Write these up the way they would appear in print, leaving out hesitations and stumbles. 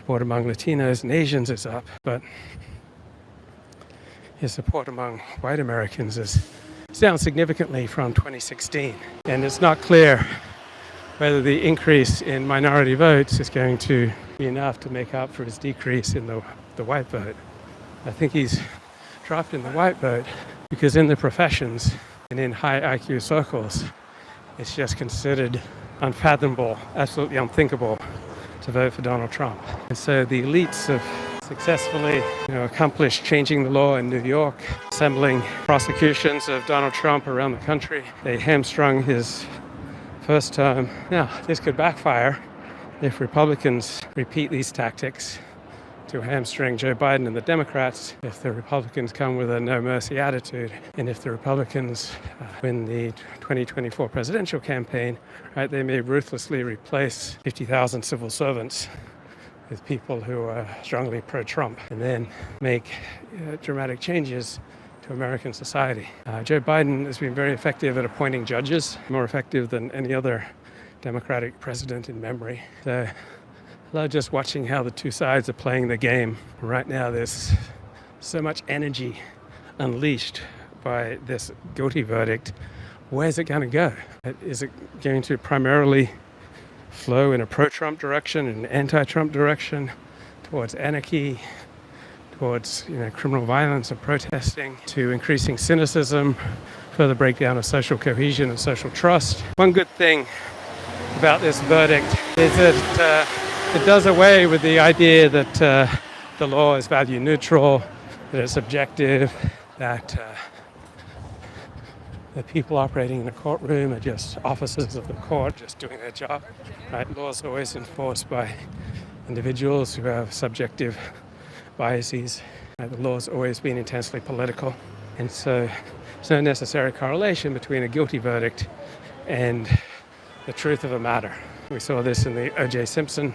support among Latinos and Asians is up, but his support among white Americans is down significantly from 2016. And it's not clear whether the increase in minority votes is going to be enough to make up for his decrease in the white vote. I think he's dropped in the white vote because in the professions and in high IQ circles, it's just considered unfathomable, absolutely unthinkable to vote for Donald Trump. And so the elites have successfully accomplished changing the law in New York, assembling prosecutions of Donald Trump around the country. They hamstrung his first term. Now, this could backfire if Republicans repeat these tactics to hamstring Joe Biden and the Democrats, if the Republicans come with a no-mercy attitude, and if the Republicans win the 2024 presidential campaign, right, they may ruthlessly replace 50,000 civil servants with people who are strongly pro-Trump, and then make dramatic changes to American society. Joe Biden has been very effective at appointing judges, more effective than any other Democratic president in memory. So I love just watching how the two sides are playing the game. Right now there's so much energy unleashed by this guilty verdict. Where's it going to go? Is it going to primarily flow in a pro-Trump direction, an anti-Trump direction, towards anarchy, towards criminal violence and protesting, to increasing cynicism, further breakdown of social cohesion and social trust? One good thing about this verdict is that it does away with the idea that the law is value neutral, that it's objective, that the people operating in a courtroom are just officers of the court, just doing their job. Right? Laws are always enforced by individuals who have subjective biases. Right? The law's always been intensely political, and so there's no necessary correlation between a guilty verdict and the truth of a matter. We saw this in the O.J. Simpson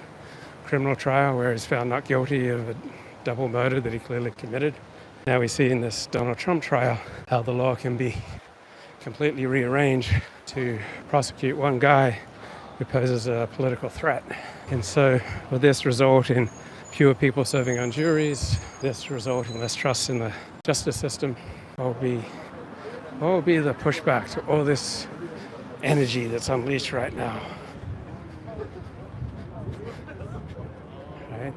criminal trial, where he's found not guilty of a double murder that he clearly committed. Now we see in this Donald Trump trial how the law can be completely rearranged to prosecute one guy who poses a political threat. And so will this result in fewer people serving on juries? This result in less trust in the justice system? What will be the pushback to all this energy that's unleashed right now? Right?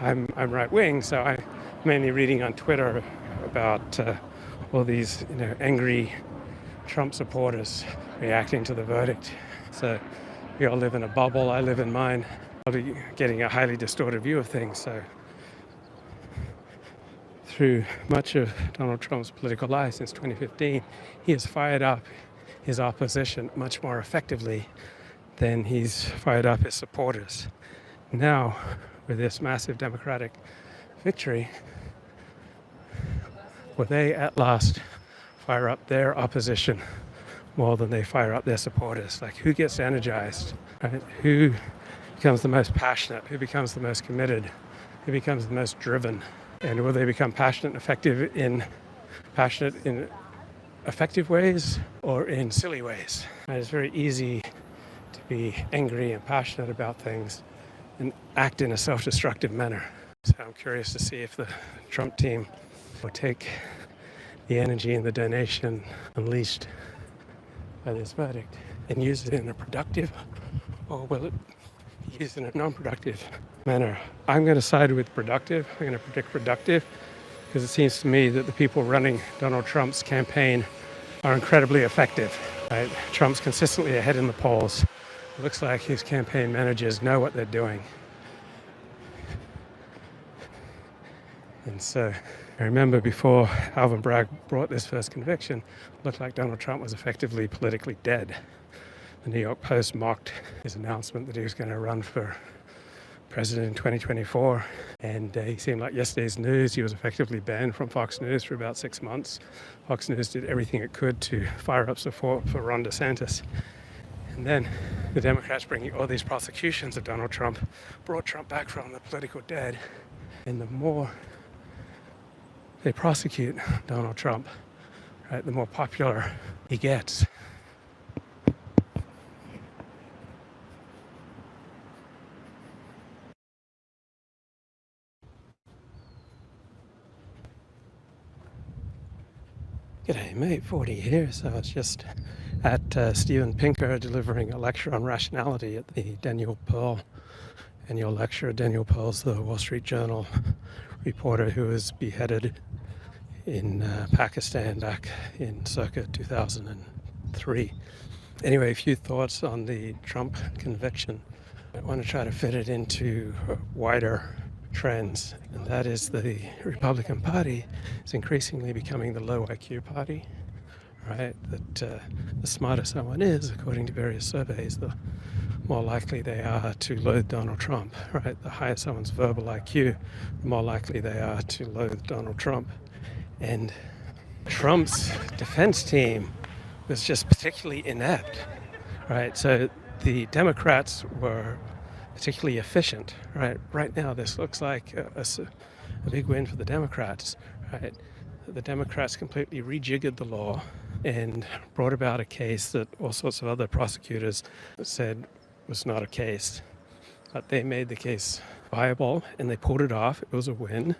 I'm right wing, so I'm mainly reading on Twitter about all these angry Trump supporters reacting to the verdict. So we all live in a bubble. I live in mine. I'll be getting a highly distorted view of things. So through much of Donald Trump's political life since 2015, he has fired up his opposition much more effectively than he's fired up his supporters. Now, with this massive Democratic victory, will they at last fire up their opposition more than they fire up their supporters? Like, who gets energized? Right? Who becomes the most passionate? Who becomes the most committed? Who becomes the most driven? And will they become passionate in effective ways or in silly ways? And it's very easy to be angry and passionate about things and act in a self-destructive manner. So I'm curious to see if the Trump team will take the energy and the donation unleashed by this verdict and use it in a productive, or will it be used in a non-productive manner? I'm going to side with productive. I'm going to predict productive, because it seems to me that the people running Donald Trump's campaign are incredibly effective. Right? Trump's consistently ahead in the polls. It looks like his campaign managers know what they're doing. And so I remember before Alvin Bragg brought this first conviction, it looked like Donald Trump was effectively politically dead. The New York Post mocked his announcement that he was going to run for president in 2024. And he seemed like yesterday's news. He was effectively banned from Fox News for about 6 months. Fox News did everything it could to fire up support for Ron DeSantis. And then the Democrats, bringing all these prosecutions of Donald Trump, brought Trump back from the political dead. And the more they prosecute Donald Trump, right, the more popular he gets. G'day mate, 40 here. So I was just at Steven Pinker delivering a lecture on rationality at the Daniel Pearl annual lecture. Daniel Pearl's the Wall Street Journal reporter who was beheaded in Pakistan back in circa 2003. Anyway, a few thoughts on the Trump conviction. I want to try to fit it into wider trends, and that is the Republican Party is increasingly becoming the low IQ party, right? That the smarter someone is, according to various surveys, the more likely they are to loathe Donald Trump, right? The higher someone's verbal IQ, the more likely they are to loathe Donald Trump. And Trump's defense team was just particularly inept, right? So the Democrats were particularly efficient, right? Right now, this looks like a big win for the Democrats, right? The Democrats completely rejiggered the law and brought about a case that all sorts of other prosecutors said was not a case. But they made the case viable and they pulled it off. It was a win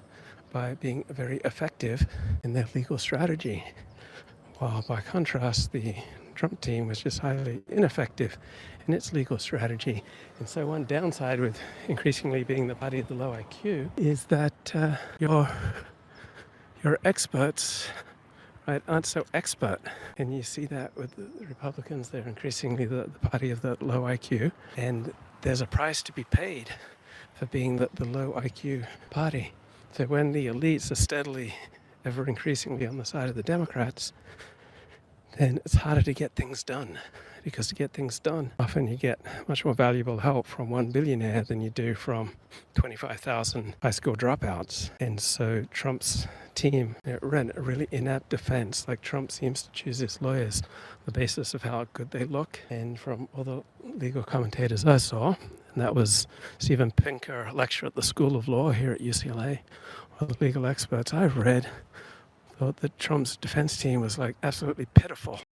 by being very effective in their legal strategy. While by contrast, the Trump team was just highly ineffective in its legal strategy. And so one downside with increasingly being the party of the low IQ is that your experts, right, aren't so expert. And you see that with the Republicans. They're increasingly the party of the low IQ. And there's a price to be paid for being the low IQ party. So when the elites are steadily, ever increasingly on the side of the Democrats, then it's harder to get things done. Because to get things done, often you get much more valuable help from one billionaire than you do from 25,000 high school dropouts. And so Trump's team ran a really inept defense. Like Trump seems to choose his lawyers on the basis of how good they look. And from all the legal commentators I saw, and that was Steven Pinker, a lecturer at the School of Law here at UCLA, all the legal experts I've read thought that Trump's defense team was like absolutely pitiful.